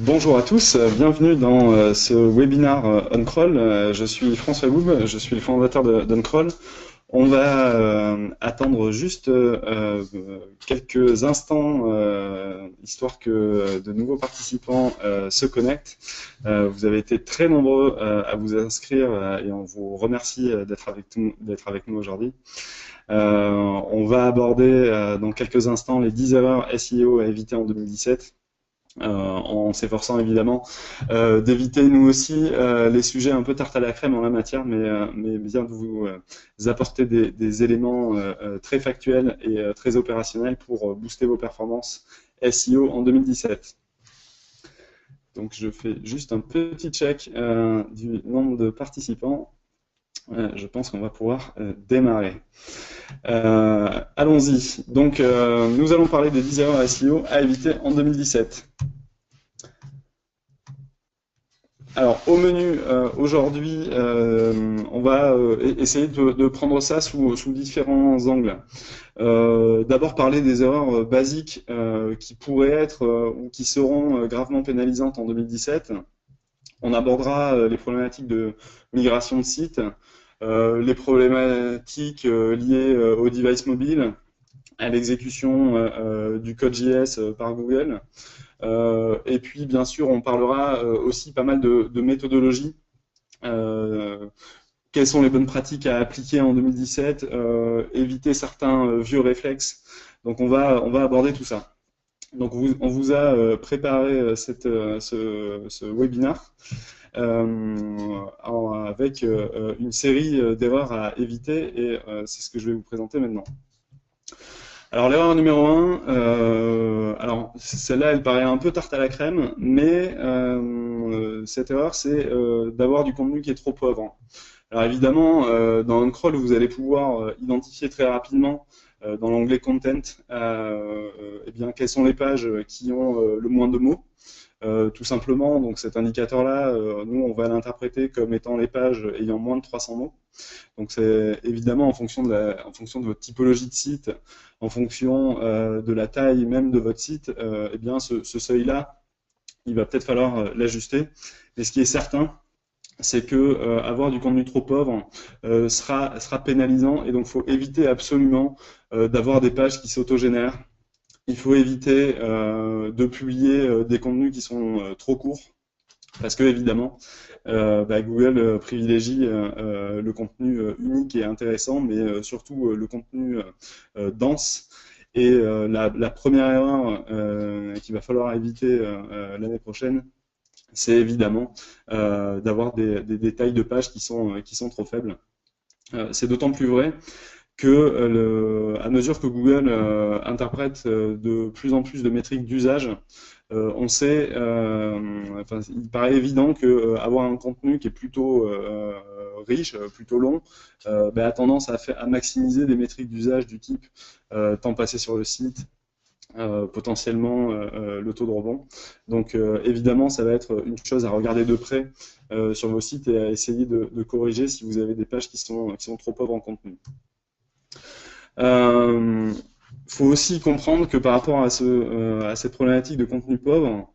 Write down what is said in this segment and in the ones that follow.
Bonjour à tous, bienvenue dans ce webinaire OnCrawl. Je suis François Goub, je suis le fondateur d'OnCrawl. On va attendre juste quelques instants, histoire que de nouveaux participants se connectent. Vous avez été très nombreux à vous inscrire et on vous remercie d'être avec nous aujourd'hui. On va aborder dans quelques instants les 10 erreurs SEO à éviter en 2017. En s'efforçant évidemment d'éviter nous aussi les sujets un peu tarte à la crème en la matière, mais bien de vous apporter des éléments très factuels et très opérationnels pour booster vos performances SEO en 2017. Donc je fais juste un petit check du nombre de participants. Je pense qu'on va pouvoir démarrer. Allons-y. Donc, nous allons parler des 10 erreurs SEO à éviter en 2017. Alors, au menu, aujourd'hui, on va essayer de prendre ça sous différents angles. D'abord, parler des erreurs basiques qui pourraient être ou qui seront gravement pénalisantes en 2017. On abordera les problématiques de migration de site, les problématiques liées au device mobile, à l'exécution du code JS par Google. Et puis, bien sûr, on parlera aussi pas mal de méthodologies. Quelles sont les bonnes pratiques à appliquer en 2017, éviter certains vieux réflexes. Donc, on va aborder tout ça. Donc, on vous a préparé ce webinaire avec une série d'erreurs à éviter et c'est ce que je vais vous présenter maintenant. Alors l'erreur numéro 1, alors celle-là elle paraît un peu tarte à la crème, mais cette erreur c'est d'avoir du contenu qui est trop pauvre. Alors évidemment, dans OnCrawl vous allez pouvoir identifier très rapidement dans l'onglet Content eh bien, quelles sont les pages qui ont le moins de mots. Tout simplement, donc cet indicateur-là, nous on va l'interpréter comme étant les pages ayant moins de 300 mots. Donc c'est évidemment en fonction de votre typologie de site, en fonction de la taille même de votre site, eh bien ce seuil-là, il va peut-être falloir l'ajuster. Mais ce qui est certain, c'est que avoir du contenu trop pauvre sera pénalisant et donc il faut éviter absolument d'avoir des pages qui s'autogénèrent. Il faut éviter de publier des contenus qui sont trop courts parce que évidemment Google privilégie le contenu unique et intéressant, mais surtout le contenu dense. Et la première erreur qu'il va falloir éviter l'année prochaine, c'est évidemment d'avoir des tailles de pages qui sont trop faibles. C'est d'autant plus vrai que à mesure que Google interprète de plus en plus de métriques d'usage, on sait, il paraît évident que avoir un contenu qui est plutôt riche, plutôt long, a tendance à maximiser des métriques d'usage du type temps passé sur le site, potentiellement le taux de rebond. Donc évidemment, ça va être une chose à regarder de près sur vos sites et à essayer de corriger si vous avez des pages qui sont trop pauvres en contenu. Faut aussi comprendre que par rapport à cette problématique de contenu pauvre,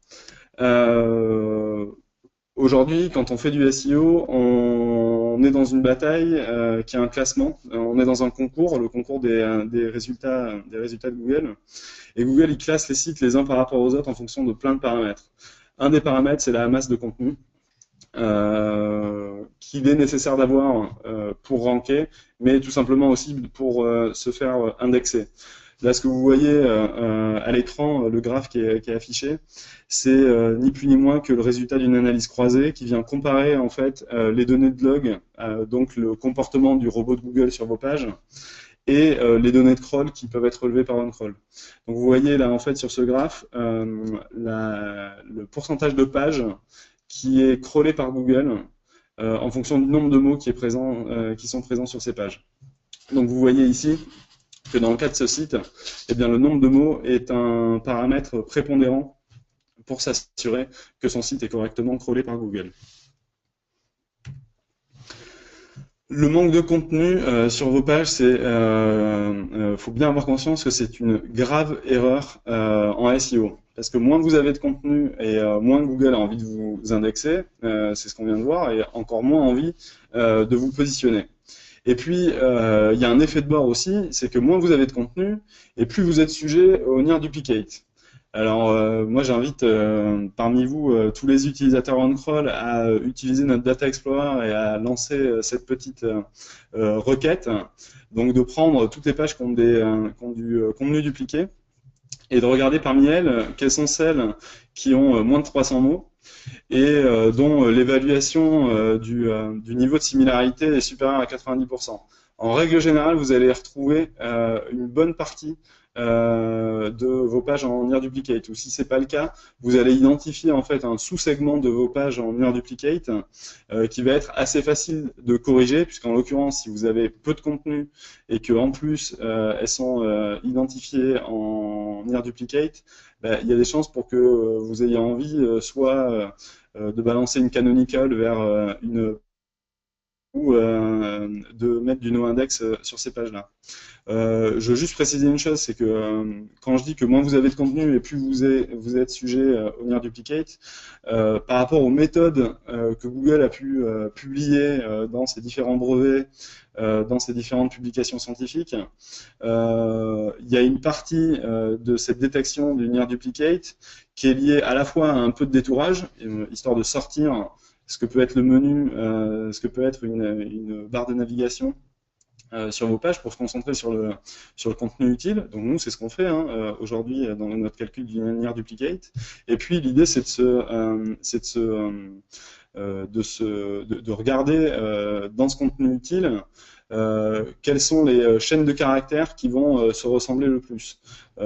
aujourd'hui, quand on fait du SEO, on est dans une bataille qui a un classement. On est dans un concours, le concours des résultats de Google. Et Google, il classe les sites les uns par rapport aux autres en fonction de plein de paramètres. Un des paramètres, c'est la masse de contenu. Qu'il est nécessaire d'avoir pour ranker, mais tout simplement aussi pour se faire indexer. Là, ce que vous voyez à l'écran, le graphe qui est affiché, c'est ni plus ni moins que le résultat d'une analyse croisée qui vient comparer en fait les données de log, donc le comportement du robot de Google sur vos pages, et les données de crawl qui peuvent être relevées par OnCrawl. Donc vous voyez là en fait sur ce graphe le pourcentage de pages qui est crawlé par Google en fonction du nombre de mots qui sont présents sur ces pages. Donc vous voyez ici que dans le cas de ce site, eh bien, le nombre de mots est un paramètre prépondérant pour s'assurer que son site est correctement crawlé par Google. Le manque de contenu sur vos pages, faut bien avoir conscience que c'est une grave erreur en SEO. parce que moins vous avez de contenu et moins Google a envie de vous indexer, c'est ce qu'on vient de voir, et encore moins envie de vous positionner. Et puis, il y a un effet de bord aussi, c'est que moins vous avez de contenu, et plus vous êtes sujet au near duplicate. Alors, moi, j'invite parmi vous tous les utilisateurs OnCrawl à utiliser notre Data Explorer et à lancer cette petite requête. Donc, de prendre toutes les pages qui ont du contenu dupliqué et de regarder parmi elles quelles sont celles qui ont moins de 300 mots et dont l'évaluation du niveau de similarité est supérieure à 90%. En règle générale, vous allez retrouver une bonne partie de vos pages en near duplicate, ou si c'est pas le cas, vous allez identifier en fait un sous-segment de vos pages en near duplicate qui va être assez facile de corriger, puisqu'en l'occurrence, si vous avez peu de contenu et que en plus elles sont identifiées en near duplicate, ben, il y a des chances pour que vous ayez envie soit de balancer une canonical vers une ou de mettre du no-index sur ces pages-là. Je veux juste préciser une chose, c'est que quand je dis que moins vous avez de contenu et plus vous êtes sujet au near duplicate, par rapport aux méthodes que Google a pu publier dans ses différents brevets, dans ses différentes publications scientifiques, il y a une partie de cette détection du near duplicate qui est liée à la fois à un peu de détourage, histoire de sortir ce que peut être le menu, ce que peut être une barre de navigation sur vos pages pour se concentrer sur le contenu utile. Donc nous, c'est ce qu'on fait aujourd'hui dans notre calcul du near duplicate. Et puis l'idée, c'est de regarder dans ce contenu utile quelles sont les chaînes de caractères qui vont se ressembler le plus. Il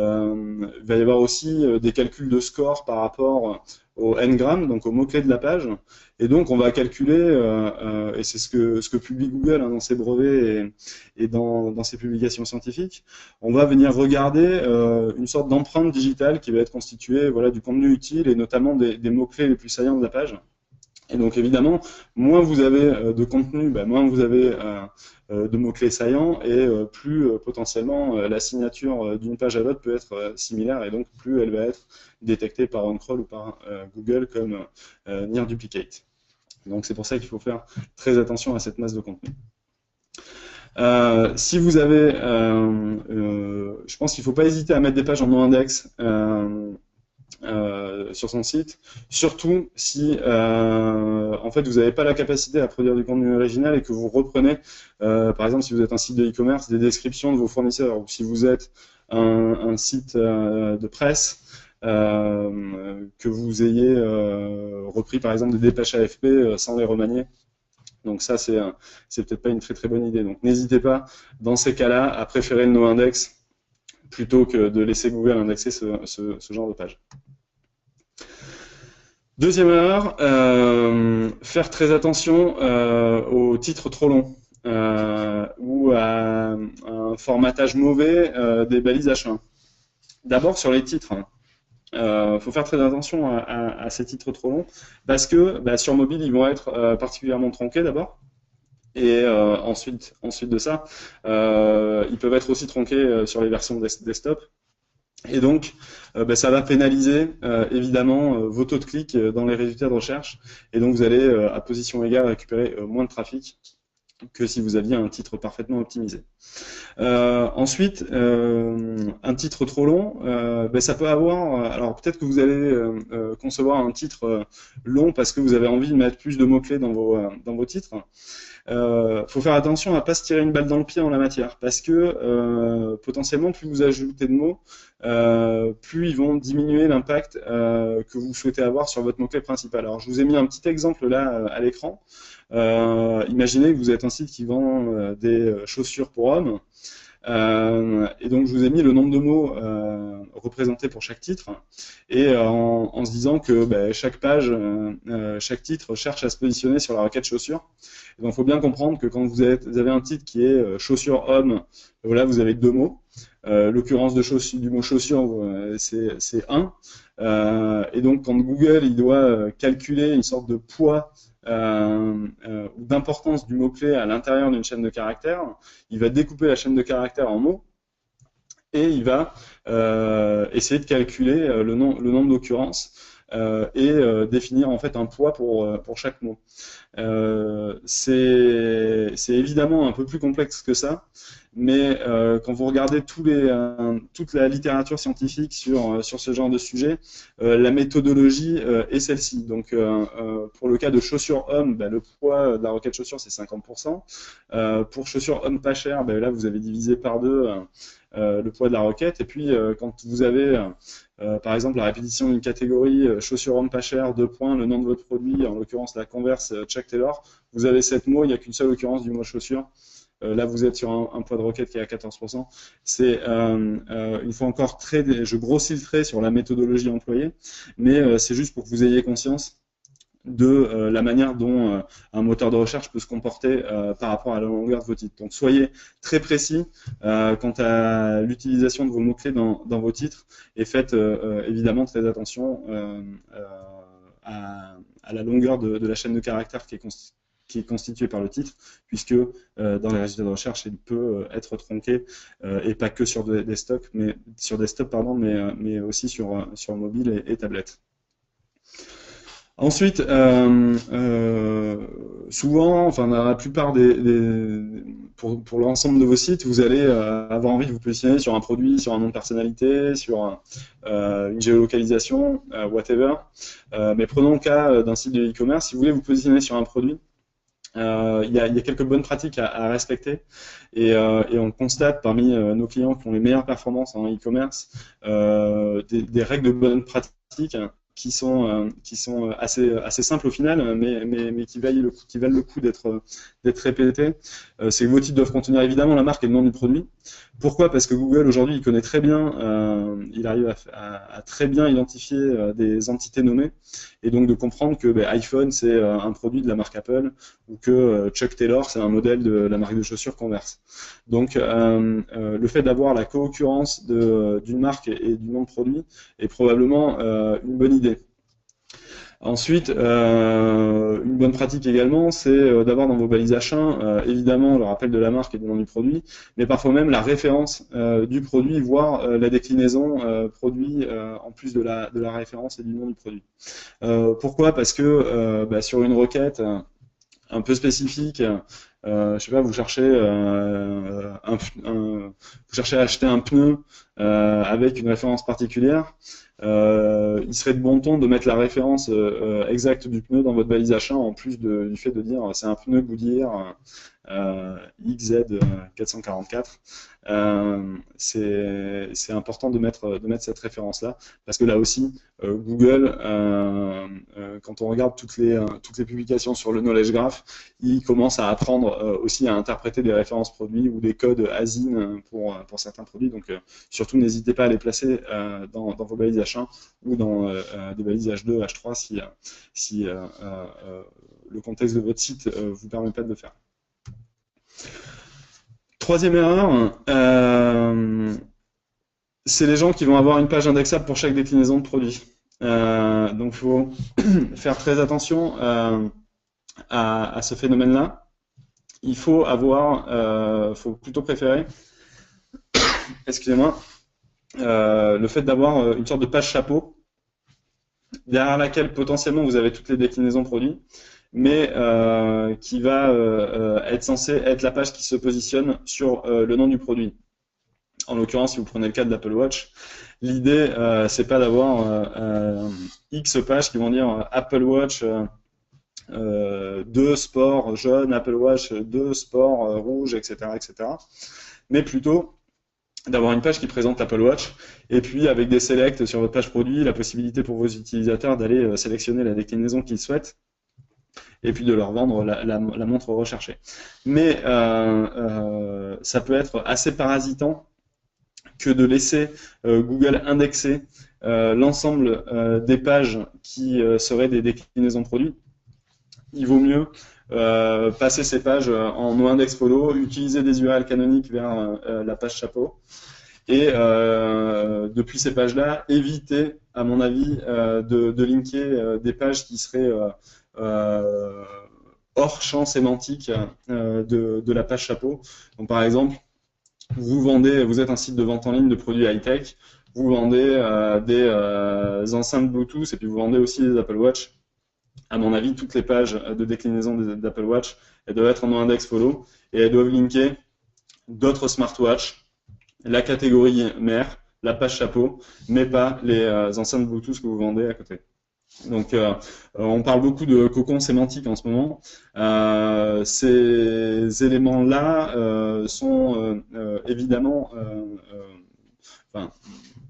va y avoir aussi des calculs de score par rapport au n-gram, donc aux mots-clés de la page. Et donc, on va calculer, et c'est ce que publie Google dans ses brevets et dans ses publications scientifiques, on va venir regarder une sorte d'empreinte digitale qui va être constituée voilà, du contenu utile et notamment des mots-clés les plus saillants de la page. Et donc, évidemment, moins vous avez de contenu, moins vous avez de mots-clés saillants et plus potentiellement la signature d'une page à l'autre peut être similaire et donc plus elle va être détectée par OnCrawl ou par Google comme near duplicate. Donc c'est pour ça qu'il faut faire très attention à cette masse de contenu. Si vous avez, je pense qu'il ne faut pas hésiter à mettre des pages en no-index sur son site, surtout si en fait vous n'avez pas la capacité à produire du contenu original et que vous reprenez, par exemple si vous êtes un site de e-commerce, des descriptions de vos fournisseurs, ou si vous êtes un site de presse, que vous ayez repris par exemple des dépêches AFP sans les remanier. Donc ça c'est peut-être pas une très très bonne idée. Donc n'hésitez pas dans ces cas-là à préférer le no-index plutôt que de laisser Google indexer ce genre de page. Deuxième erreur, faire très attention aux titres trop longs ou à un formatage mauvais des balises H1. D'abord sur les titres, faut faire très attention à ces titres trop longs parce que sur mobile ils vont être particulièrement tronqués d'abord. Et ensuite de ça, ils peuvent être aussi tronqués sur les versions desktop. Et donc, ça va pénaliser évidemment vos taux de clic dans les résultats de recherche. Et donc, vous allez à position égale récupérer moins de trafic que si vous aviez un titre parfaitement optimisé. Ensuite, un titre trop long, ça peut avoir. Alors peut-être que vous allez concevoir un titre long parce que vous avez envie de mettre plus de mots-clés dans vos titres. Faut faire attention à ne pas se tirer une balle dans le pied en la matière, parce que potentiellement, plus vous ajoutez de mots, plus ils vont diminuer l'impact que vous souhaitez avoir sur votre mot-clé principal. Alors, je vous ai mis un petit exemple là à l'écran. Imaginez que vous êtes un site qui vend des chaussures pour hommes. Et donc je vous ai mis le nombre de mots représentés pour chaque titre et en se disant que chaque page, chaque titre cherche à se positionner sur la requête chaussures. Et donc il faut bien comprendre que quand vous avez un titre qui est chaussures homme, voilà, vous avez deux mots. L'occurrence du mot chaussures, c'est 1. Et donc quand Google il doit calculer une sorte de poids ou d'importance du mot-clé à l'intérieur d'une chaîne de caractères, il va découper la chaîne de caractères en mots et il va essayer de calculer le nombre d'occurrences et définir en fait un poids pour chaque mot. C'est évidemment un peu plus complexe que ça, mais quand vous regardez toute la littérature scientifique sur ce genre de sujet, la méthodologie est celle-ci. Donc, pour le cas de chaussures hommes, bah, le poids de la requête chaussures, c'est 50%. Pour chaussures hommes pas chères, bah, là, vous avez divisé par deux le poids de la requête. Et puis, quand vous avez, par exemple, la répétition d'une catégorie chaussures hommes pas chères, 2 points, le nom de votre produit, en l'occurrence la Converse Chuck Taylor, vous avez 7 mots, il n'y a qu'une seule occurrence du mot chaussure. Là, vous êtes sur un poids de requête qui est à 14%. C'est une fois encore je grossis le trait sur la méthodologie employée, mais c'est juste pour que vous ayez conscience de la manière dont un moteur de recherche peut se comporter par rapport à la longueur de vos titres. Donc soyez très précis quant à l'utilisation de vos mots-clés dans vos titres et faites évidemment très attention à la longueur de la chaîne de caractères qui est constituée par le titre, puisque dans les résultats de recherche, il peut être tronqué, et pas que sur des stocks, sur desktop, pardon, mais aussi sur mobile et tablette. Ensuite, souvent, enfin dans la plupart pour l'ensemble de vos sites, vous allez avoir envie de vous positionner sur un produit, sur un nom de personnalité, sur une géolocalisation, whatever. Mais prenons le cas d'un site de e-commerce. Si vous voulez vous positionner sur un produit, il y a quelques bonnes pratiques à respecter et on constate parmi nos clients qui ont les meilleures performances en e-commerce des règles de bonnes pratiques qui sont assez simples au final, mais qui valent le coup d'être répétées. C'est que vos titres doivent contenir évidemment la marque et le nom du produit. Pourquoi? Parce que Google aujourd'hui il connaît très bien, il arrive à très bien identifier des entités nommées et donc de comprendre que iPhone c'est un produit de la marque Apple ou que Chuck Taylor c'est un modèle de la marque de chaussures Converse. Donc le fait d'avoir la co-occurrence d'une marque et du nom de produit est probablement une bonne idée. Ensuite, une bonne pratique également, c'est d'avoir dans vos balises H1, évidemment, le rappel de la marque et du nom du produit, mais parfois même la référence du produit, voire la déclinaison produit en plus de la référence et du nom du produit. Pourquoi? Parce que sur une requête un peu spécifique, je sais pas, vous cherchez à acheter un pneu avec une référence particulière. Il serait de bon ton de mettre la référence exacte du pneu dans votre balise H1 en plus du fait de dire c'est un pneu Goodyear XZ444. C'est important de mettre cette référence là parce que là aussi Google quand on regarde toutes les publications sur le knowledge graph, il commence à apprendre aussi à interpréter des références produits ou des codes ASIN pour certains produits, donc surtout n'hésitez pas à les placer dans vos balises H1 ou dans des balises H2, H3 si le contexte de votre site vous permet pas de le faire. Troisième erreur, c'est les gens qui vont avoir une page indexable pour chaque déclinaison de produit. Donc il faut faire très attention à ce phénomène-là. Il faut faut plutôt préférer, excusez-moi, le fait d'avoir une sorte de page chapeau derrière laquelle potentiellement vous avez toutes les déclinaisons produits, mais qui va être censé être la page qui se positionne sur le nom du produit. En l'occurrence, si vous prenez le cas de l'Apple Watch, l'idée c'est pas d'avoir X pages qui vont dire Apple Watch 2 sport jaune, Apple Watch 2 sport rouge, etc., etc. Mais plutôt d'avoir une page qui présente l'Apple Watch et puis avec des selects sur votre page produit, la possibilité pour vos utilisateurs d'aller sélectionner la déclinaison qu'ils souhaitent et puis de leur vendre la montre recherchée. Mais ça peut être assez parasitant que de laisser Google indexer l'ensemble des pages qui seraient des déclinaisons de produits. Il vaut mieux passer ces pages en noindex follow, utiliser des URL canoniques vers la page chapeau et depuis ces pages-là, éviter, à mon avis, de linker des pages qui seraient hors champ sémantique de la page chapeau. Donc par exemple, vous êtes un site de vente en ligne de produits high-tech, vous vendez des enceintes Bluetooth et puis vous vendez aussi des Apple Watch. À mon avis, toutes les pages de déclinaison d'Apple Watch, elles doivent être en index follow et elles doivent linker d'autres smartwatches, la catégorie mère, la page chapeau, mais pas les enceintes Bluetooth que vous vendez à côté. Donc, on parle beaucoup de cocon sémantique en ce moment. Ces éléments-là sont évidemment, enfin,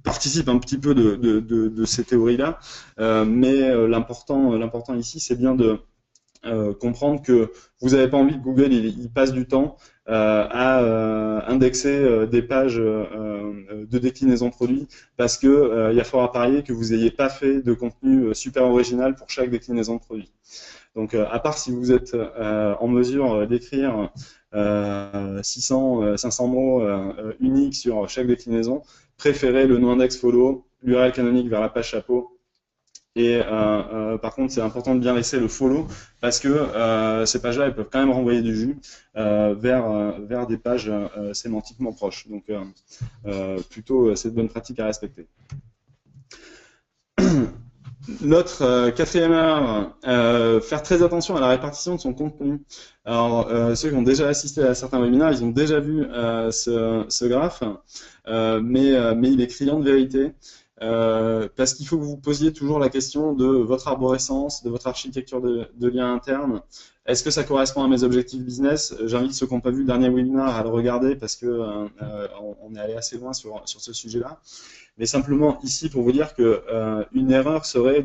participent un petit peu de ces théories-là, mais l'important ici, c'est bien de comprendre que vous n'avez pas envie que Google il passe du temps à indexer des pages de déclinaison produit parce que il y a fort à parier que vous n'ayez pas fait de contenu super original pour chaque déclinaison de produit. Donc, à part si vous êtes en mesure d'écrire 600, 500 mots uniques sur chaque déclinaison, préférez le no-index follow, l'URL canonique vers la page chapeau. Et par contre, c'est important de bien laisser le follow parce que ces pages-là, elles peuvent quand même renvoyer du jus vers des pages sémantiquement proches. Donc, plutôt, c'est de bonnes pratiques à respecter. Notre quatrième erreur, faire très attention à la répartition de son contenu. Alors, ceux qui ont déjà assisté à certains webinaires, ils ont déjà vu ce graphe, mais il est criant de vérité. Parce qu'il faut que vous posiez toujours la question de votre arborescence, de votre architecture de lien interne. Est-ce que ça correspond à mes objectifs business? J'invite ceux qui n'ont pas vu le dernier webinaire à le regarder parce que on est allé assez loin sur ce sujet-là. Mais simplement ici pour vous dire que une erreur serait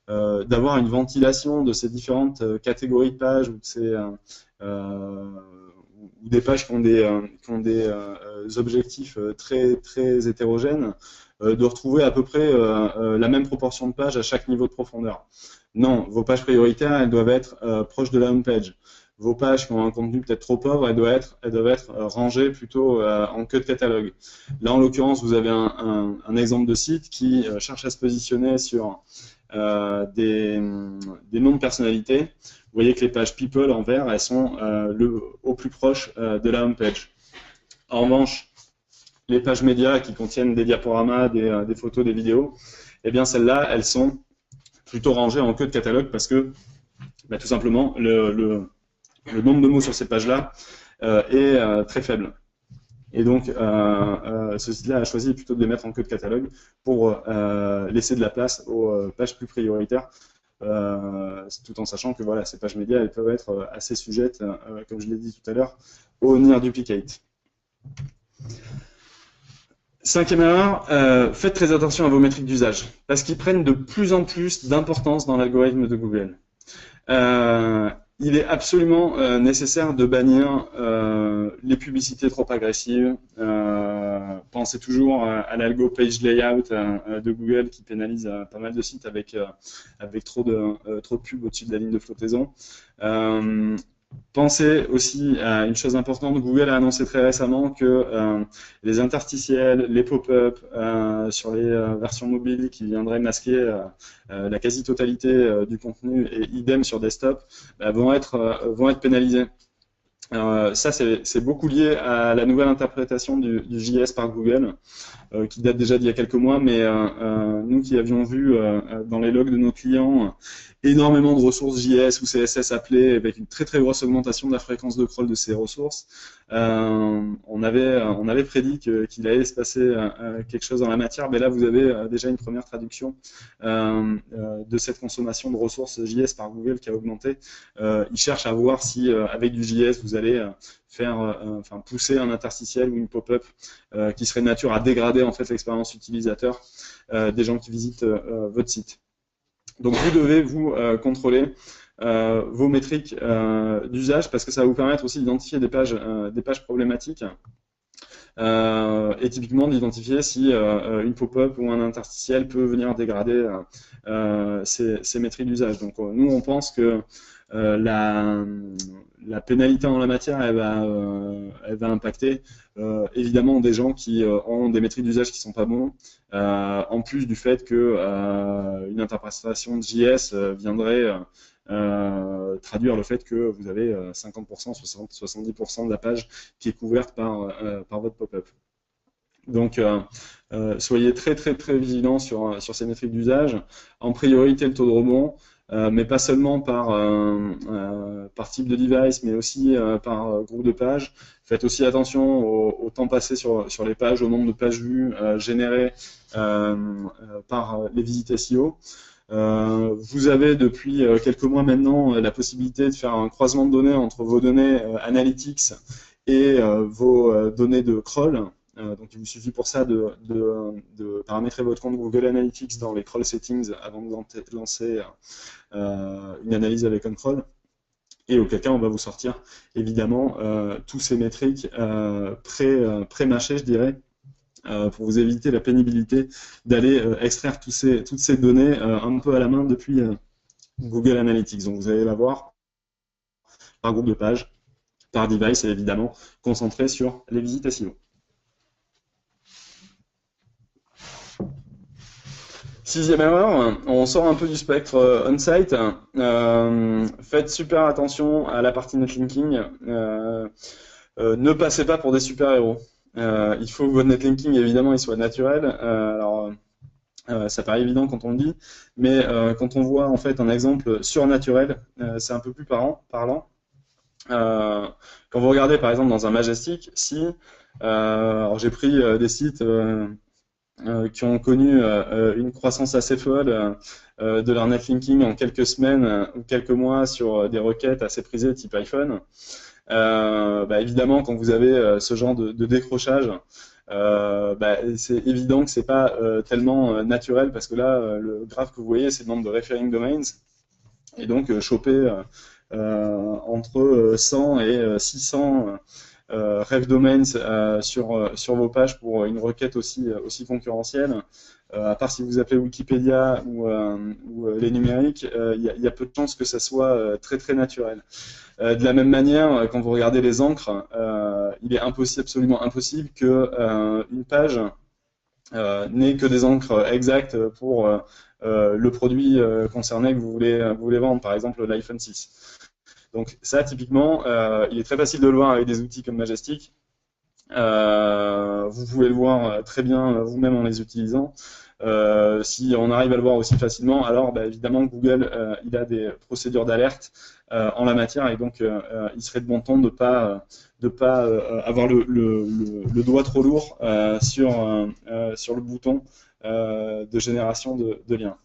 d'avoir une ventilation de ces différentes catégories de pages ou des pages qui ont des objectifs très hétérogènes, de retrouver à peu près la même proportion de pages à chaque niveau de profondeur. Non, vos pages prioritaires, elles doivent être proches de la home page. Vos pages qui ont un contenu peut-être trop pauvre, elles doivent être rangées plutôt en queue de catalogue. Là, en l'occurrence, vous avez un exemple de site qui cherche à se positionner sur des noms de personnalités. Vous voyez que les pages people en vert, elles sont au plus proche de la home page. En revanche, les pages médias qui contiennent des diaporamas, des photos, des vidéos, eh bien celles-là, elles sont plutôt rangées en queue de catalogue parce que tout simplement le nombre de mots sur ces pages-là est très faible. Et donc, ce site-là a choisi plutôt de les mettre en queue de catalogue pour laisser de la place aux pages plus prioritaires, tout en sachant que voilà, ces pages médias elles peuvent être assez sujettes, comme je l'ai dit tout à l'heure, au near duplicate. Cinquième erreur, faites très attention à vos métriques d'usage, parce qu'ils prennent de plus en plus d'importance dans l'algorithme de Google. Il est absolument nécessaire de bannir les publicités trop agressives. Pensez toujours à l'algo page layout de Google qui pénalise pas mal de sites avec trop de pubs au-dessus de la ligne de flottaison. Pensez aussi à une chose importante, Google a annoncé très récemment que les interstitiels, les pop-up sur les versions mobiles qui viendraient masquer la quasi-totalité du contenu et idem sur desktop vont être pénalisés. Ça, c'est beaucoup lié à la nouvelle interprétation du JS par Google, qui date déjà d'il y a quelques mois, mais nous qui avions vu dans les logs de nos clients énormément de ressources JS ou CSS appelées avec une très grosse augmentation de la fréquence de crawl de ces ressources, on avait prédit qu'il allait se passer quelque chose dans la matière, mais là vous avez déjà une première traduction de cette consommation de ressources JS par Google qui a augmenté. Ils cherchent à voir si avec du JS vous allez pousser un interstitiel ou une pop-up qui serait de nature à dégrader en fait l'expérience utilisateur des gens qui visitent votre site. Donc vous devez vous contrôler vos métriques d'usage parce que ça va vous permettre aussi d'identifier des pages problématiques et typiquement d'identifier si une pop-up ou un interstitiel peut venir dégrader ces métriques d'usage. Donc nous on pense que la pénalité en la matière, elle va impacter évidemment des gens qui ont des métriques d'usage qui sont pas bons, en plus du fait que une interprétation de JS viendrait traduire le fait que vous avez 50%, 60, 70% de la page qui est couverte par votre pop-up. Donc, soyez très très très vigilants sur ces métriques d'usage. En priorité, le taux de rebond, mais pas seulement par type de device, mais aussi par groupe de pages. Faites aussi attention au temps passé sur les pages, au nombre de pages vues générées par les visites SEO. Vous avez depuis quelques mois maintenant la possibilité de faire un croisement de données entre vos données Analytics et vos données de crawl. Donc il vous suffit pour ça de paramétrer votre compte Google Analytics dans les crawl settings avant de lancer une analyse avec un crawl. Et auquel cas on va vous sortir évidemment tous ces métriques pré-mâchées, je dirais, pour vous éviter la pénibilité d'aller extraire toutes ces données un peu à la main depuis Google Analytics. Donc vous allez la voir par groupe de pages, par device et évidemment concentré sur les visites SEO. Sixième erreur, on sort un peu du spectre on-site. Faites super attention à la partie netlinking. Ne passez pas pour des super-héros. Il faut que votre netlinking, évidemment, il soit naturel. Ça paraît évident quand on le dit, mais quand on voit en fait un exemple surnaturel, c'est un peu plus parlant. Quand vous regardez par exemple dans un Majestic, alors j'ai pris des sites qui ont connu une croissance assez folle de leur netlinking en quelques semaines ou quelques mois sur des requêtes assez prisées type iPhone. Évidemment, quand vous avez ce genre de décrochage, c'est évident que c'est pas tellement naturel parce que là, le graphe que vous voyez, c'est le nombre de referring domains. Et donc, choper entre 100 et 600 ref domains sur vos pages pour une requête aussi concurrentielle, à part si vous appelez Wikipédia ou les numériques, il y a peu de chances que ça soit très très naturel. De la même manière, quand vous regardez les encres, il est absolument impossible que une page n'ait que des encres exactes pour le produit concerné que vous voulez vendre, par exemple l'iPhone 6. Donc ça, typiquement, il est très facile de le voir avec des outils comme Majestic. Vous pouvez le voir très bien vous-même en les utilisant. Si on arrive à le voir aussi facilement, alors évidemment Google il a des procédures d'alerte en la matière et donc il serait de bon ton de pas avoir le doigt trop lourd sur le bouton de génération de liens.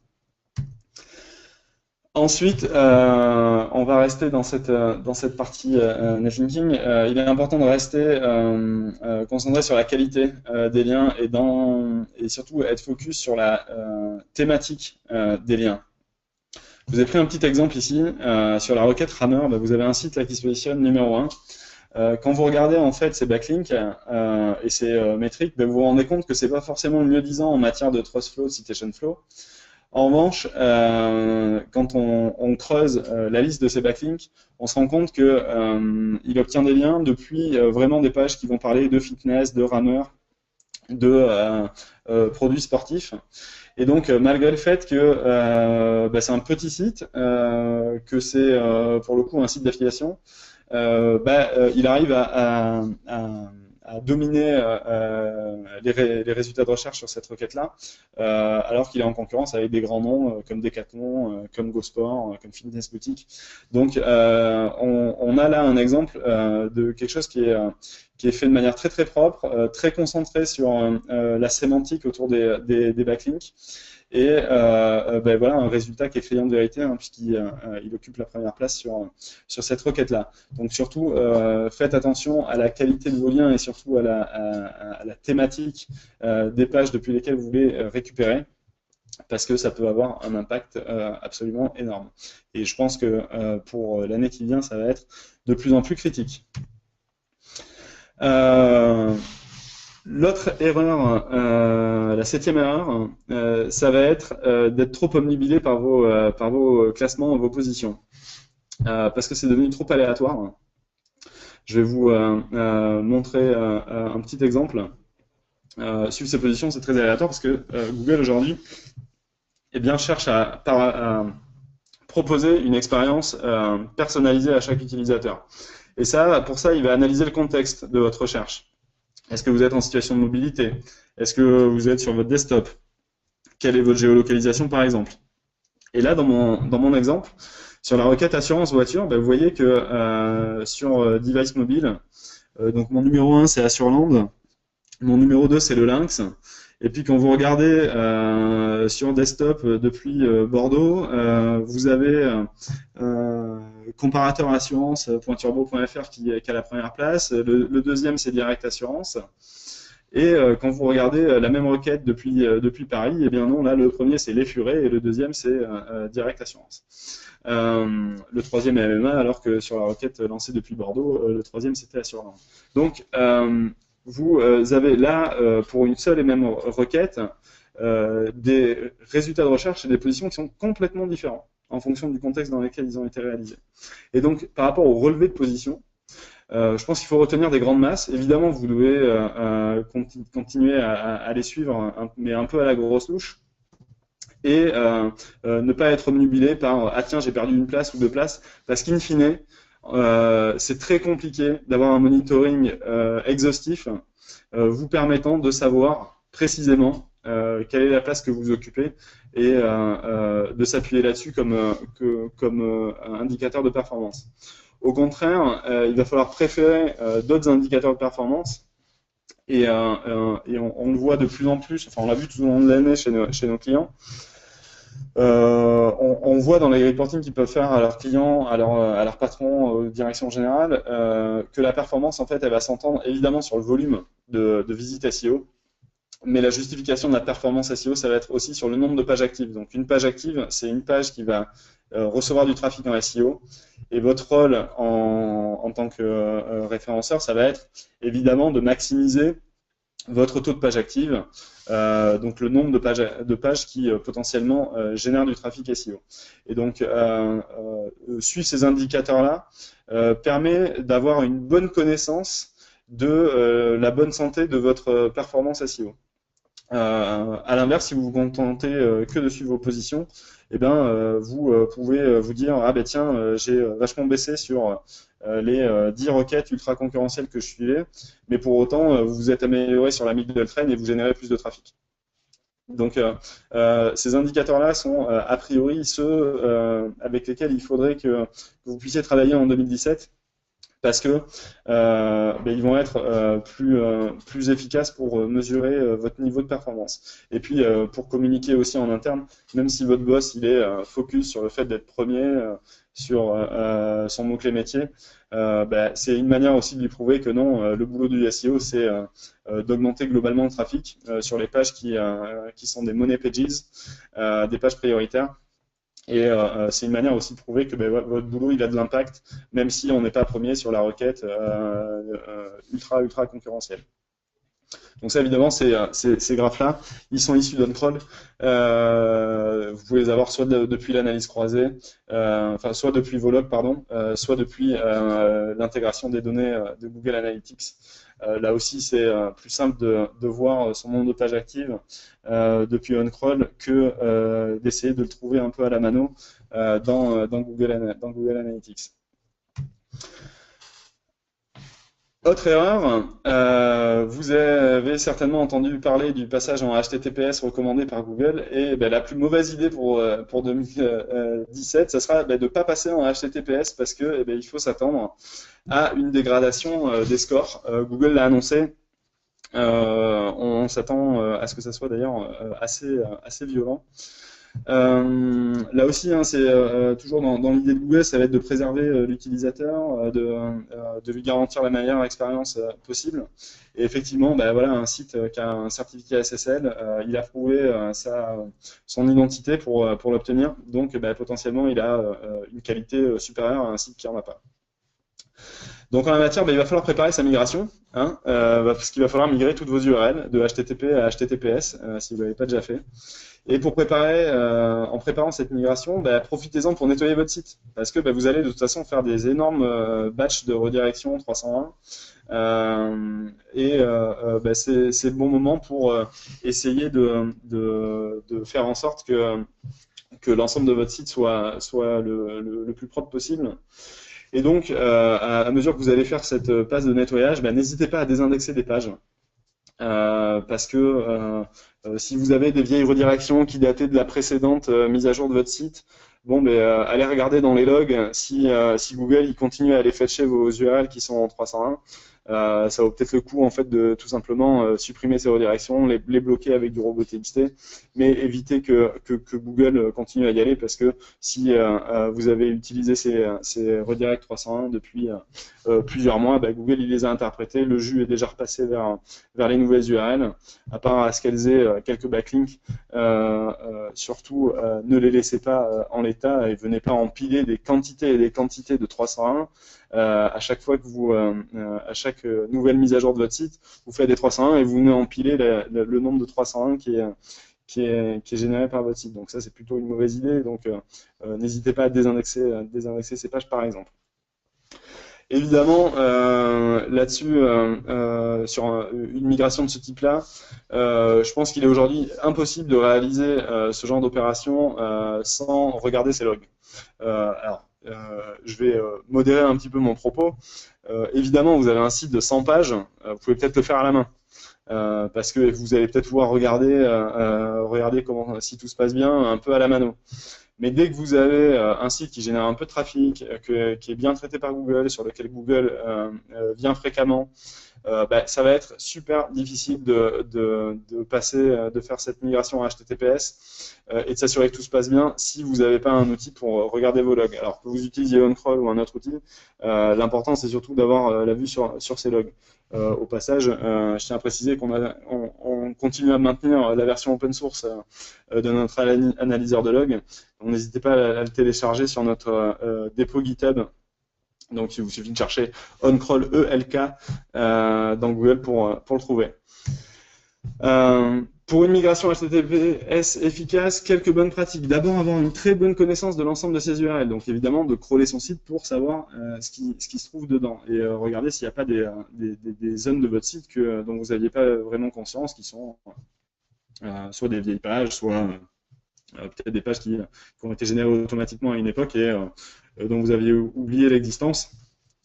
Ensuite, on va rester dans cette partie netlinking. Il est important de rester concentré sur la qualité des liens et surtout être focus sur la thématique des liens. Je vous ai pris un petit exemple ici sur la requête Rammer. Vous avez un site là qui se positionne numéro 1. Quand vous regardez en fait ces backlinks et ces métriques, vous vous rendez compte que c'est pas forcément le mieux disant en matière de trust flow, citation flow. En revanche, quand on creuse la liste de ces backlinks, on se rend compte que il obtient des liens depuis vraiment des pages qui vont parler de fitness, de rameur, de produits sportifs. Et donc, malgré le fait que c'est un petit site, que c'est pour le coup un site d'affiliation, il arrive à dominer les résultats de recherche sur cette requête-là, alors qu'il est en concurrence avec des grands noms comme Decathlon, comme GoSport, comme Fitness Boutique. Donc, on a là un exemple de quelque chose qui est fait de manière très très propre, très concentré sur la sémantique autour des backlinks. Et voilà un résultat qui est criant de vérité, puisqu'il occupe la première place sur cette requête-là. Donc surtout, faites attention à la qualité de vos liens et surtout à la thématique des pages depuis lesquelles vous voulez récupérer, parce que ça peut avoir un impact absolument énorme. Et je pense que pour l'année qui vient, ça va être de plus en plus critique. L'autre erreur, la 7e erreur, ça va être d'être trop omnibilé par vos classements, vos positions. parce que c'est devenu trop aléatoire. Je vais vous montrer un petit exemple. Suivre ces positions, c'est très aléatoire parce que Google aujourd'hui eh bien, cherche à proposer une expérience personnalisée à chaque utilisateur. Et ça, pour ça, il va analyser le contexte de votre recherche. Est-ce que vous êtes en situation de mobilité? Est-ce que vous êtes sur votre desktop? Quelle est votre géolocalisation, par exemple? Et là, dans mon exemple, sur la requête assurance voiture, vous voyez que sur device mobile, donc mon numéro 1, c'est Assureland, mon numéro 2, c'est le Lynx. Et puis quand vous regardez sur desktop depuis Bordeaux, vous avez comparateur assurance.turbo.fr qui a la première place. Le deuxième, c'est Direct Assurance. Et quand vous regardez la même requête depuis Paris, eh bien non, là le premier c'est Les Furets et le deuxième c'est Direct Assurance. Le troisième est MMA, alors que sur la requête lancée depuis Bordeaux, le troisième c'était Assureland. Donc vous avez là, pour une seule et même requête, des résultats de recherche et des positions qui sont complètement différents en fonction du contexte dans lequel ils ont été réalisés. Et donc, par rapport au relevé de position, je pense qu'il faut retenir des grandes masses. Évidemment, vous devez continuer à les suivre, mais un peu à la grosse louche. Et ne pas être obnubilé par « Ah tiens, j'ai perdu une place ou deux places », parce qu'in fine, c'est très compliqué d'avoir un monitoring exhaustif vous permettant de savoir précisément quelle est la place que vous occupez et de s'appuyer là-dessus comme indicateur de performance. Au contraire, il va falloir préférer d'autres indicateurs de performance et on le voit de plus en plus, enfin on l'a vu tout au long de l'année chez nos clients. On voit dans les reporting qu'ils peuvent faire à leurs clients, à leur patron, aux directions générales, que la performance, en fait, elle va s'entendre évidemment sur le volume de visites SEO, mais la justification de la performance SEO, ça va être aussi sur le nombre de pages actives. Donc une page active, c'est une page qui va recevoir du trafic en SEO, et votre rôle en tant que référenceur, ça va être évidemment de maximiser votre taux de page active, donc le nombre de pages qui potentiellement génèrent du trafic SEO. Et donc, suivre ces indicateurs-là permet d'avoir une bonne connaissance de la bonne santé de votre performance SEO. À l'inverse, si vous vous contentez que de suivre vos positions, eh ben, vous pouvez vous dire « Ah ben tiens, j'ai vachement baissé sur les 10 requêtes ultra concurrentielles que je suivais, mais pour autant, vous vous êtes amélioré sur la middle train et vous générez plus de trafic. » Donc, ces indicateurs-là sont a priori ceux avec lesquels il faudrait que vous puissiez travailler en 2017, parce que ils vont être plus efficaces pour mesurer votre niveau de performance. Et puis, pour communiquer aussi en interne, même si votre boss il est focus sur le fait d'être premier sur son mot-clé métier, c'est une manière aussi de lui prouver que non, le boulot du SEO, c'est d'augmenter globalement le trafic sur les pages qui sont des money pages, des pages prioritaires. Et c'est une manière aussi de prouver que votre boulot il a de l'impact, même si on n'est pas premier sur la requête ultra concurrentielle. Donc ça évidemment, ces graphes-là, ils sont issus d'OnCrawl. Vous pouvez les avoir soit depuis l'analyse croisée, soit depuis Volog, pardon, soit depuis l'intégration des données de Google Analytics. Là aussi, c'est plus simple de voir son nombre de pages actives depuis OnCrawl que d'essayer de le trouver un peu à la mano dans Google Analytics. Autre erreur, vous avez certainement entendu parler du passage en HTTPS recommandé par Google, et la plus mauvaise idée pour 2017, ça sera de ne pas passer en HTTPS parce que il faut s'attendre à une dégradation des scores. Google l'a annoncé, on s'attend à ce que ça soit d'ailleurs assez violent. Là aussi, hein, c'est toujours dans l'idée de Google, ça va être de préserver l'utilisateur, de lui garantir la meilleure expérience possible. Et effectivement, voilà, un site qui a un certificat SSL, il a prouvé son identité pour l'obtenir. Donc, potentiellement, il a une qualité supérieure à un site qui n'en a pas. Donc en la matière, il va falloir préparer sa migration, hein, parce qu'il va falloir migrer toutes vos URL de HTTP à HTTPS si vous ne l'avez pas déjà fait. Et pour préparer, en préparant cette migration, profitez-en pour nettoyer votre site, parce que vous allez de toute façon faire des énormes batchs de redirection 301, c'est le bon moment pour essayer de faire en sorte que l'ensemble de votre site soit le plus propre possible. Et donc, à mesure que vous allez faire cette passe de nettoyage, n'hésitez pas à désindexer des pages. Parce que si vous avez des vieilles redirections qui dataient de la précédente mise à jour de votre site, allez regarder dans les logs si Google il continue à aller fetcher vos URL qui sont en 301. Ça vaut peut-être le coup en fait de tout simplement supprimer ces redirections, les bloquer avec du robot.txt, mais éviter que Google continue à y aller, parce que si vous avez utilisé ces redirects 301 depuis plusieurs mois, Google il les a interprétés, le jus est déjà repassé vers les nouvelles URL, à part à ce qu'elles aient quelques backlinks. Surtout ne les laissez pas en l'état et venez pas empiler des quantités et des quantités de 301 à chaque fois que à chaque nouvelle mise à jour de votre site, vous faites des 301 et vous venez empiler le nombre de 301 qui est généré par votre site. Donc ça, c'est plutôt une mauvaise idée. Donc n'hésitez pas à désindexer ces pages, par exemple. Évidemment, là-dessus, sur une migration de ce type-là, je pense qu'il est aujourd'hui impossible de réaliser ce genre d'opération sans regarder ses logs. Je vais modérer un petit peu mon propos. Évidemment, vous avez un site de 100 pages, vous pouvez peut-être le faire à la main. Parce que vous allez peut-être pouvoir regarder si tout se passe bien, un peu à la mano. Mais dès que vous avez un site qui génère un peu de trafic, qui est bien traité par Google, sur lequel Google vient fréquemment, ça va être super difficile de faire cette migration à HTTPS et de s'assurer que tout se passe bien si vous n'avez pas un outil pour regarder vos logs. Alors que vous utilisiez OnCrawl ou un autre outil, l'important c'est surtout d'avoir la vue sur ces logs. Au passage, je tiens à préciser qu'on continue à maintenir la version open source de notre analyseur de logs. Donc n'hésitez pas à le télécharger sur notre dépôt GitHub. Donc il vous suffit de chercher OnCrawl ELK dans Google pour le trouver. Pour une migration HTTPS efficace, quelques bonnes pratiques. D'abord, avoir une très bonne connaissance de l'ensemble de ces URL. Donc évidemment, de crawler son site pour savoir ce qui se trouve dedans. Et regarder s'il n'y a pas des zones de votre site dont vous n'aviez pas vraiment conscience, qui sont soit des vieilles pages, soit peut-être des pages qui ont été générées automatiquement à une époque et dont vous aviez oublié l'existence.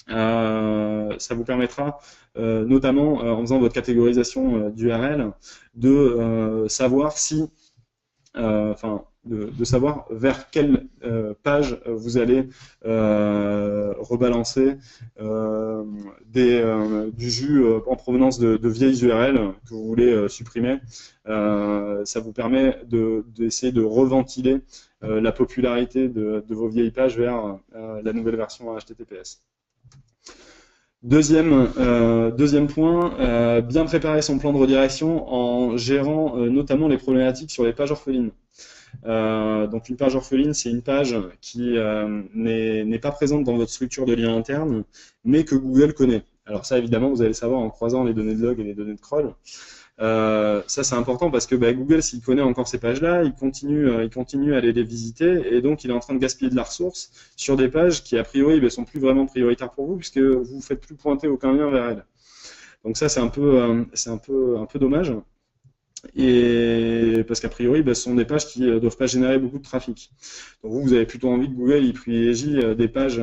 Ça vous permettra, notamment en faisant votre catégorisation d'URL, de savoir de savoir vers quelle page vous allez rebalancer du jus en provenance de vieilles URL que vous voulez supprimer. Ça vous permet d'essayer de reventiler la popularité de vos vieilles pages vers la nouvelle version HTTPS. Deuxième point, bien préparer son plan de redirection en gérant notamment les problématiques sur les pages orphelines. Donc une page orpheline, c'est une page qui n'est pas présente dans votre structure de lien interne, mais que Google connaît. Alors ça, évidemment, vous allez le savoir en croisant les données de log et les données de crawl. Ça, c'est important parce que Google, s'il connaît encore ces pages-là, il continue à aller les visiter, et donc il est en train de gaspiller de la ressource sur des pages qui, a priori, sont plus vraiment prioritaires pour vous, puisque vous ne faites plus pointer aucun lien vers elles. Donc ça, c'est un peu dommage. Et parce qu'a priori, ce sont des pages qui ne doivent pas générer beaucoup de trafic. Donc vous avez plutôt envie que Google il privilégie des pages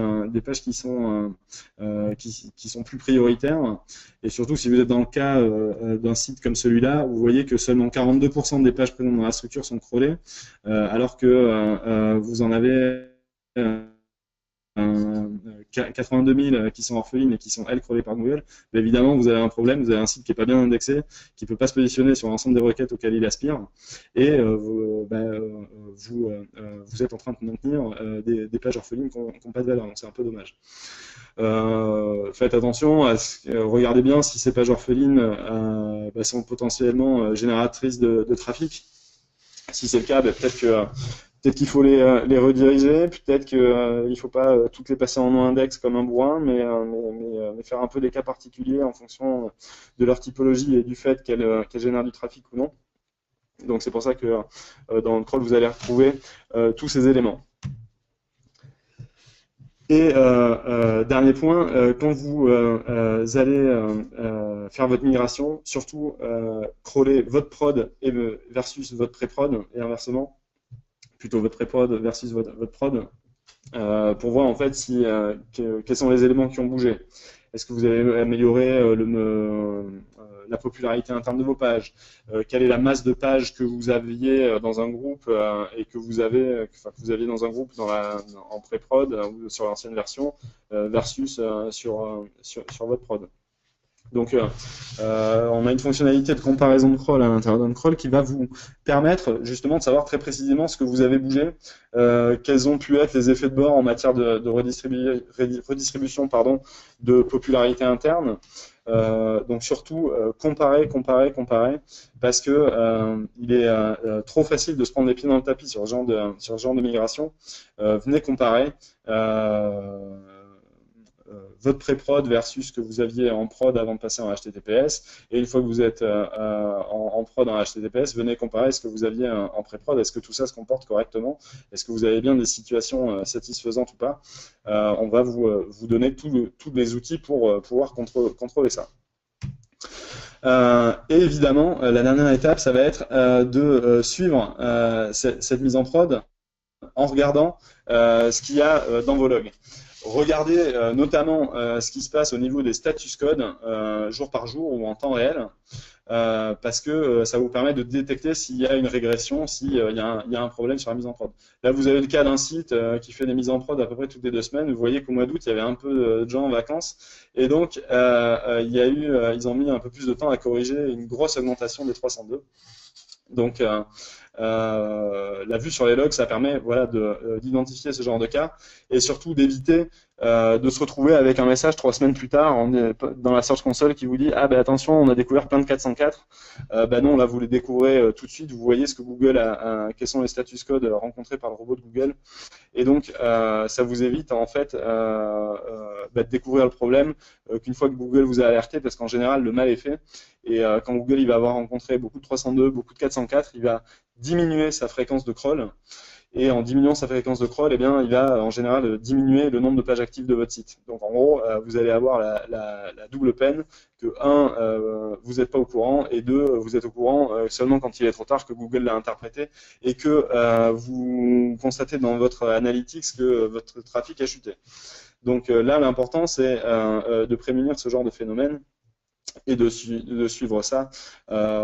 qui sont plus prioritaires. Et surtout, si vous êtes dans le cas d'un site comme celui-là, vous voyez que seulement 42% des pages présentes dans la structure sont crawlées, alors que vous en avez 82 000 qui sont orphelines et qui sont, elles, crawlées par Google. Mais évidemment, vous avez un problème, vous avez un site qui n'est pas bien indexé, qui ne peut pas se positionner sur l'ensemble des requêtes auxquelles il aspire, et vous êtes en train de maintenir des pages orphelines qui n'ont pas de valeur, donc c'est un peu dommage. Faites attention, regardez bien si ces pages orphelines sont potentiellement génératrices de trafic. Si c'est le cas, peut-être Peut-être qu'il faut les rediriger, peut-être qu'il ne faut pas toutes les passer en no-index comme un bourrin, mais faire un peu des cas particuliers en fonction de leur typologie et du fait qu'elles génèrent du trafic ou non. Donc c'est pour ça que dans le crawl, vous allez retrouver tous ces éléments. Et dernier point, quand vous allez faire votre migration, surtout crawler votre prod versus votre pré-prod et inversement, plutôt votre pré-prod versus votre prod, pour voir en fait quels sont les éléments qui ont bougé. Est-ce que vous avez amélioré la popularité interne de vos pages? Quelle est la masse de pages que vous aviez dans un groupe et que vous aviez dans un groupe en pré-prod ou sur l'ancienne version versus sur votre prod? Donc, on a une fonctionnalité de comparaison de crawl à l'intérieur d'un crawl qui va vous permettre justement de savoir très précisément ce que vous avez bougé, quels ont pu être les effets de bord en matière de redistribution de popularité interne. Donc surtout, comparer, parce que il est trop facile de se prendre les pieds dans le tapis sur ce genre de migration. Venez comparer. Votre pré-prod versus ce que vous aviez en prod avant de passer en HTTPS. Et une fois que vous êtes en prod en HTTPS, venez comparer ce que vous aviez en pré-prod. Est-ce que tout ça se comporte correctement? Est-ce que vous avez bien des situations satisfaisantes ou pas? On va vous donner tous les outils pour pouvoir contrôler ça. Et évidemment, la dernière étape, ça va être de suivre cette mise en prod en regardant ce qu'il y a dans vos logs. Regardez notamment ce qui se passe au niveau des status codes jour par jour ou en temps réel, parce que ça vous permet de détecter s'il y a une régression, s'il y a un problème sur la mise en prod. Là, vous avez le cas d'un site qui fait des mises en prod à peu près toutes les 2 semaines. Vous voyez qu'au mois d'août, il y avait un peu de gens en vacances, et donc ils ont mis un peu plus de temps à corriger une grosse augmentation des 302. Donc, la vue sur les logs, ça permet d'identifier ce genre de cas et surtout d'éviter de se retrouver avec un message 3 semaines plus tard dans la Search Console qui vous dit ah ben attention, on a découvert plein de 404. Non, là vous les découvrez tout de suite, vous voyez ce que Google quels sont les status codes rencontrés par le robot de Google, et donc ça vous évite en fait de découvrir le problème qu'une fois que Google vous a alerté, parce qu'en général le mal est fait, et quand Google il va avoir rencontré beaucoup de 302, beaucoup de 404, il va diminuer sa fréquence de crawl. Et en diminuant sa fréquence de crawl, eh bien, il va en général diminuer le nombre de pages actives de votre site. Donc en gros, vous allez avoir la double peine que 1, vous n'êtes pas au courant, et 2, vous êtes au courant seulement quand il est trop tard, que Google l'a interprété, et que vous constatez dans votre analytics que votre trafic a chuté. Donc là, l'important, c'est de prémunir ce genre de phénomène et de suivre ça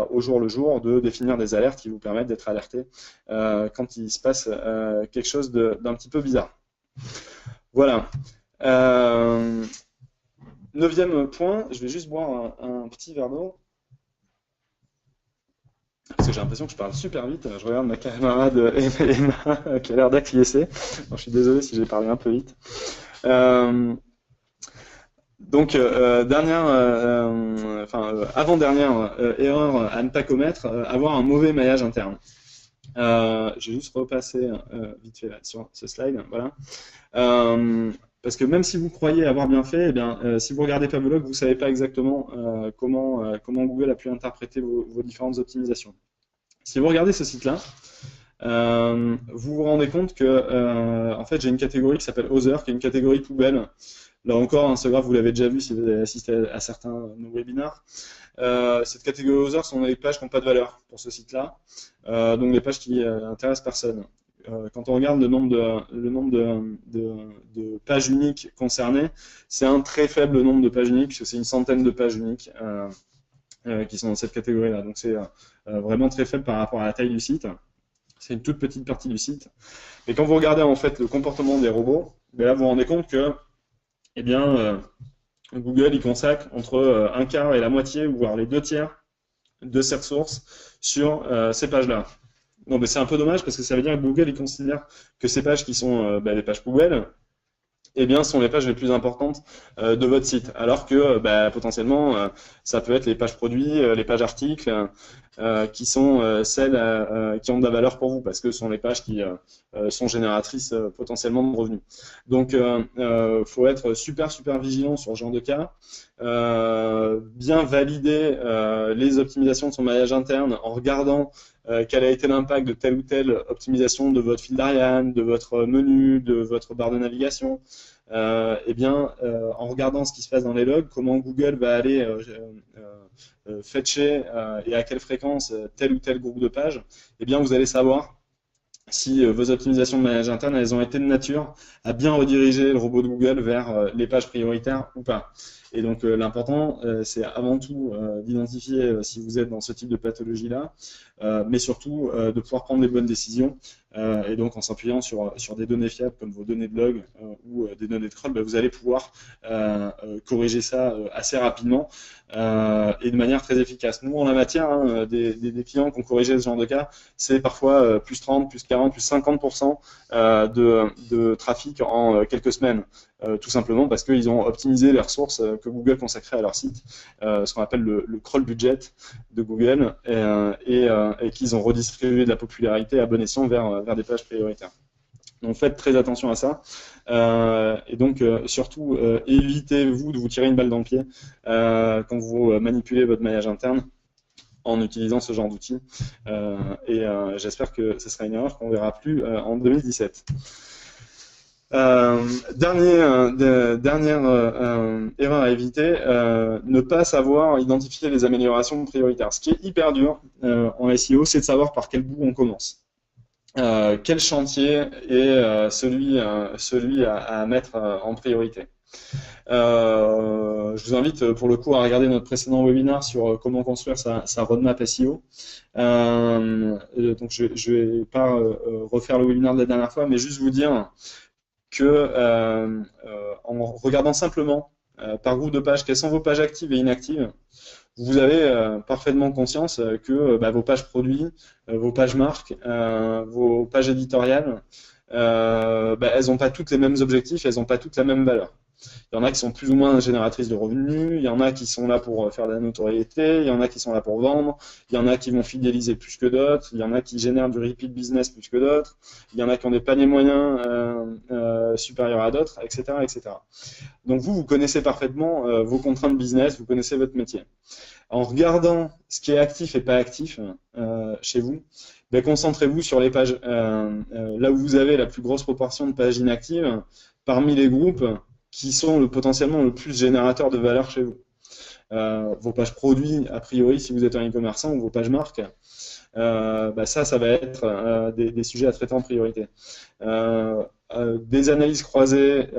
au jour le jour, de définir des alertes qui vous permettent d'être alerté quand il se passe quelque chose d'un petit peu bizarre. Voilà. 9e point, je vais juste boire un petit verre d'eau, parce que j'ai l'impression que je parle super vite. Je regarde ma camarade Emma qui a l'air d'acquiescer. Je suis désolé si j'ai parlé un peu vite. Donc, avant-dernière erreur à ne pas commettre, avoir un mauvais maillage interne. Je vais juste repasser vite fait là, sur ce slide. Voilà. Parce que même si vous croyez avoir bien fait, eh bien, si vous regardez pas vos logs, vous ne savez pas exactement comment Google a pu interpréter vos différentes optimisations. Si vous regardez ce site-là, vous vous rendez compte que en fait, j'ai une catégorie qui s'appelle Other, qui est une catégorie poubelle. Là encore, hein, c'est grave, vous l'avez déjà vu si vous avez assisté à certains de nos webinaires. Cette catégorie Other sont des pages qui n'ont pas de valeur pour ce site-là, donc des pages qui intéressent personne. Quand on regarde le nombre de pages uniques concernées, c'est un très faible nombre de pages uniques, puisque c'est une centaine de pages uniques qui sont dans cette catégorie-là. Donc c'est vraiment très faible par rapport à la taille du site. C'est une toute petite partie du site. Et quand vous regardez en fait le comportement des robots, là vous vous rendez compte que eh bien, Google il consacre entre un quart et la moitié, voire les 2/3 de ses ressources sur ces pages-là. Donc c'est un peu dommage parce que ça veut dire que Google il considère que ces pages qui sont les pages poubelles, eh bien, sont les pages les plus importantes de votre site. Alors que potentiellement, ça peut être les pages produits, les pages articles, qui sont celles qui ont de la valeur pour vous, parce que ce sont les pages qui sont génératrices potentiellement de revenus. Donc, faut être super vigilant sur ce genre de cas, bien valider les optimisations de son maillage interne en regardant quel a été l'impact de telle ou telle optimisation de votre fil d'Ariane, de votre menu, de votre barre de navigation. Eh bien, en regardant ce qui se passe dans les logs, comment Google va aller fetcher et à quelle fréquence tel ou tel groupe de pages, eh bien, vous allez savoir si vos optimisations de maillage interne, elles ont été de nature à bien rediriger le robot de Google vers les pages prioritaires ou pas. Et donc l'important, c'est avant tout d'identifier si vous êtes dans ce type de pathologie-là, mais surtout de pouvoir prendre les bonnes décisions. Et donc en s'appuyant sur des données fiables comme vos données de log ou des données de crawl, vous allez pouvoir corriger ça assez rapidement et de manière très efficace. Nous, en la matière, hein, des clients qui ont corrigé ce genre de cas, c'est parfois plus 30, plus 40, plus 50% de trafic en quelques semaines. Tout simplement parce qu'ils ont optimisé les ressources que Google consacrait à leur site, ce qu'on appelle le crawl budget de Google, et qu'ils ont redistribué de la popularité à bon escient vers des pages prioritaires. Donc faites très attention à ça. Et donc surtout évitez-vous de vous tirer une balle dans le pied quand vous manipulez votre maillage interne en utilisant ce genre d'outils. J'espère que ce sera une erreur qu'on ne verra plus en 2017. Dernière erreur à éviter, ne pas savoir identifier les améliorations prioritaires. Ce qui est hyper dur en SEO, c'est de savoir par quel bout on commence. Quel chantier est celui à mettre en priorité. Je vous invite pour le coup à regarder notre précédent webinaire sur comment construire sa roadmap SEO. Donc je vais pas refaire le webinaire de la dernière fois, mais juste vous dire que en regardant simplement par groupe de pages quelles sont vos pages actives et inactives, vous avez parfaitement conscience que vos pages produits, vos pages marques, vos pages éditoriales, elles n'ont pas toutes les mêmes objectifs, elles n'ont pas toutes la même valeur. Il y en a qui sont plus ou moins génératrices de revenus, il y en a qui sont là pour faire de la notoriété, il y en a qui sont là pour vendre, il y en a qui vont fidéliser plus que d'autres, il y en a qui génèrent du repeat business plus que d'autres, il y en a qui ont des paniers moyens supérieurs à d'autres, etc., etc. Donc vous connaissez parfaitement vos contraintes business, vous connaissez votre métier. En regardant ce qui est actif et pas actif chez vous, concentrez-vous sur les pages là où vous avez la plus grosse proportion de pages inactives parmi les groupes qui sont potentiellement le plus générateur de valeur chez vous. Vos pages produits, a priori, si vous êtes un e-commerçant, ou vos pages marques, ça va être des sujets à traiter en priorité. Des analyses croisées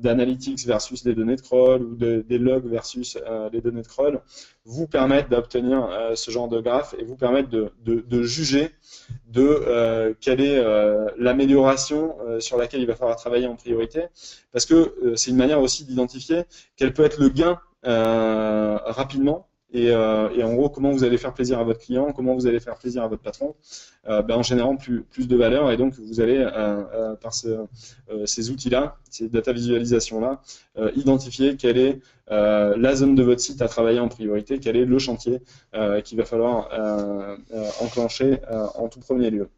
d'analytics versus des données de crawl ou des logs versus les données de crawl vous permettent d'obtenir ce genre de graphe et vous permettent de juger de quelle est l'amélioration sur laquelle il va falloir travailler en priorité, parce que c'est une manière aussi d'identifier quel peut être le gain rapidement. Et en gros, comment vous allez faire plaisir à votre client, comment vous allez faire plaisir à votre patron, en générant plus de valeur. Et donc, vous allez, par ces outils-là, ces data visualisations-là, identifier quelle est la zone de votre site à travailler en priorité, quel est le chantier qu'il va falloir enclencher en tout premier lieu.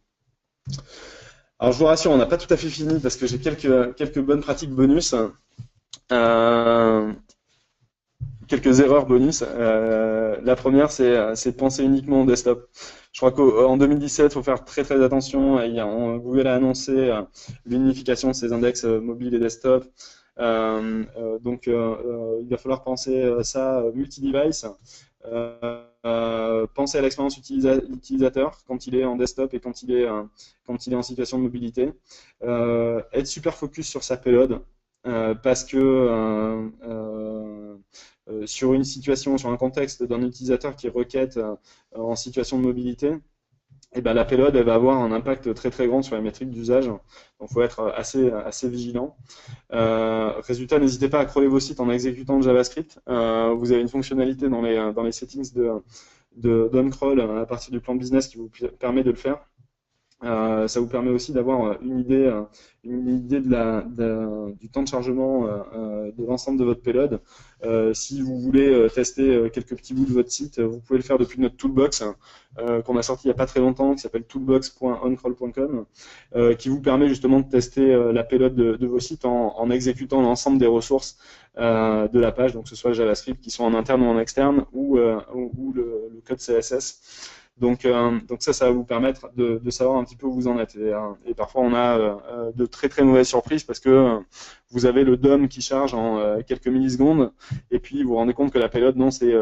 Alors, je vous rassure, on n'a pas tout à fait fini parce que j'ai quelques bonnes pratiques bonus. Quelques erreurs bonus. La première, c'est de penser uniquement au desktop. Je crois qu'en 2017, il faut faire très attention. Google a annoncé l'unification de ses index mobile et desktop. Donc, il va falloir penser ça multi-device. Penser à l'expérience utilisateur quand il est en desktop et quand il est en situation de mobilité. Être super focus sur sa payload. Parce que sur une situation, sur un contexte d'un utilisateur qui requête en situation de mobilité, la payload elle va avoir un impact très grand sur les métriques d'usage. Donc il faut être assez vigilant. Résultat, n'hésitez pas à crawler vos sites en exécutant de JavaScript. Vous avez une fonctionnalité dans les settings d'OnCrawl à partir du plan de business qui vous permet de le faire. Ça vous permet aussi d'avoir une idée du temps de chargement de l'ensemble de votre payload. Si vous voulez tester quelques petits bouts de votre site, vous pouvez le faire depuis notre toolbox qu'on a sorti il n'y a pas très longtemps, qui s'appelle toolbox.oncroll.com, qui vous permet justement de tester la payload de vos sites en exécutant l'ensemble des ressources de la page, donc que ce soit JavaScript qui sont en interne ou en externe, ou le code CSS. Donc ça va vous permettre de savoir un petit peu où vous en êtes. Et parfois, on a de très très mauvaises surprises parce que vous avez le DOM qui charge en quelques millisecondes et puis vous vous rendez compte que la payload, non, c'est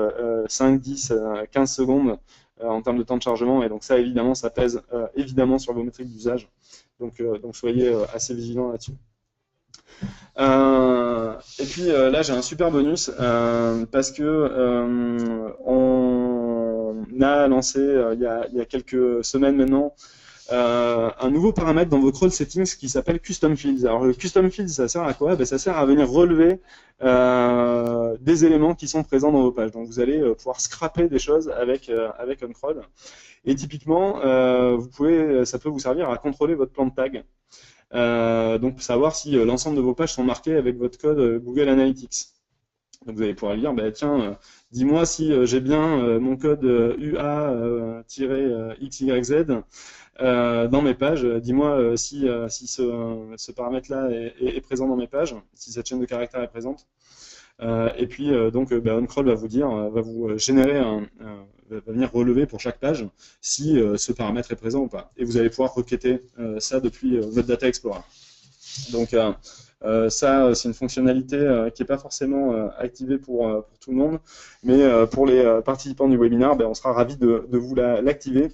5, 10, 15 secondes en termes de temps de chargement. Et donc ça, évidemment, ça pèse évidemment sur vos métriques d'usage. Donc soyez assez vigilants là-dessus. Et puis là, j'ai un super bonus parce que on a lancé il y a quelques semaines maintenant un nouveau paramètre dans vos crawl settings qui s'appelle Custom Fields. Alors le Custom Fields, ça sert à quoi? Ben, ça sert à venir relever des éléments qui sont présents dans vos pages. Donc vous allez pouvoir scraper des choses avec OnCrawl. Et typiquement, ça peut vous servir à contrôler votre plan de tag. Donc savoir si l'ensemble de vos pages sont marquées avec votre code Google Analytics. Donc vous allez pouvoir dire, bah, tiens, dis-moi si j'ai bien mon code UA-XYZ dans mes pages. Dis-moi si ce paramètre-là est présent dans mes pages, si cette chaîne de caractères est présente. Et puis bah, OnCrawl va vous dire, va vous générer va venir relever pour chaque page si ce paramètre est présent ou pas. Et vous allez pouvoir requêter ça depuis votre Data Explorer. Donc ça, c'est une fonctionnalité qui n'est pas forcément activée pour tout le monde, mais pour les participants du webinaire, ben, on sera ravis de vous l'activer.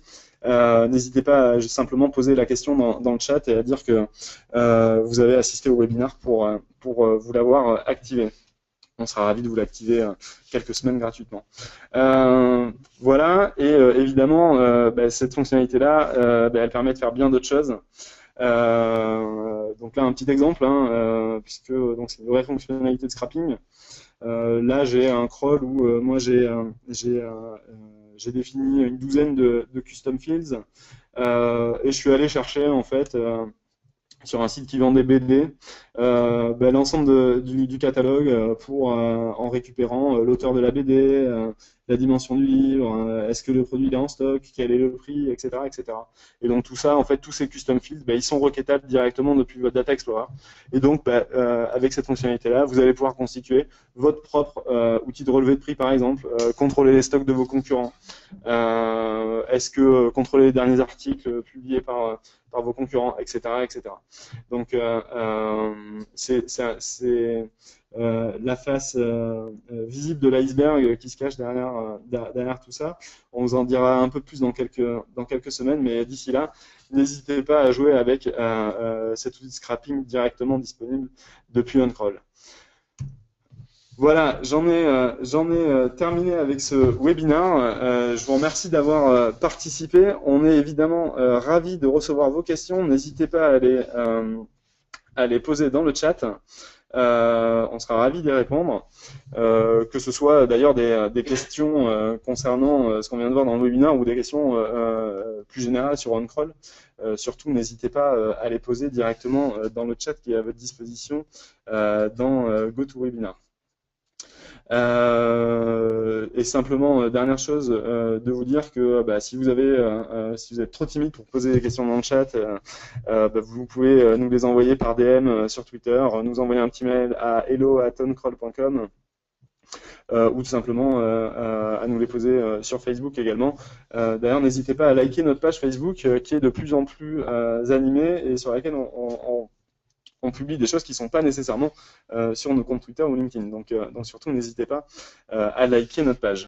N'hésitez pas à simplement poser la question dans le chat et à dire que vous avez assisté au webinaire pour vous l'avoir activé. On sera ravis de vous l'activer quelques semaines gratuitement. Voilà, et évidemment, bah, cette fonctionnalité-là, bah, elle permet de faire bien d'autres choses. Donc là, un petit exemple, hein, puisque c'est une vraie fonctionnalité de scrapping. Là, j'ai un crawl où moi j'ai défini une douzaine de custom fields et je suis allé chercher en fait sur un site qui vend des BD, bah, l'ensemble du catalogue pour en récupérant l'auteur de la BD, la dimension du livre, est-ce que le produit est en stock, quel est le prix, etc., etc. Et donc tout ça, en fait, tous ces custom fields, bah, ils sont requêtables directement depuis votre Data Explorer. Et donc, bah, avec cette fonctionnalité-là, vous allez pouvoir constituer votre propre outil de relevé de prix, par exemple, contrôler les stocks de vos concurrents. Est-ce que contrôler les derniers articles publiés par vos concurrents, etc., etc. Donc, c'est la face visible de l'iceberg qui se cache derrière tout ça. On vous en dira un peu plus dans quelques semaines, mais d'ici là, n'hésitez pas à jouer avec cet outil de scrapping directement disponible depuis OnCrawl. Voilà, j'en ai terminé avec ce webinaire. Je vous remercie d'avoir participé. On est évidemment ravis de recevoir vos questions. N'hésitez pas à les poser dans le chat. On sera ravis d'y répondre. Que ce soit d'ailleurs des questions concernant ce qu'on vient de voir dans le webinaire ou des questions plus générales sur OnCrawl. Surtout, n'hésitez pas à les poser directement dans le chat qui est à votre disposition dans GoToWebinar. Et simplement, dernière chose, de vous dire que bah, si vous êtes trop timide pour poser des questions dans le chat, bah, vous pouvez nous les envoyer par DM sur Twitter, nous envoyer un petit mail à hello@oncrawl.com ou tout simplement à nous les poser sur Facebook également. D'ailleurs, n'hésitez pas à liker notre page Facebook qui est de plus en plus animée et sur laquelle on publie des choses qui ne sont pas nécessairement sur nos comptes Twitter ou LinkedIn. Donc surtout, n'hésitez pas à liker notre page.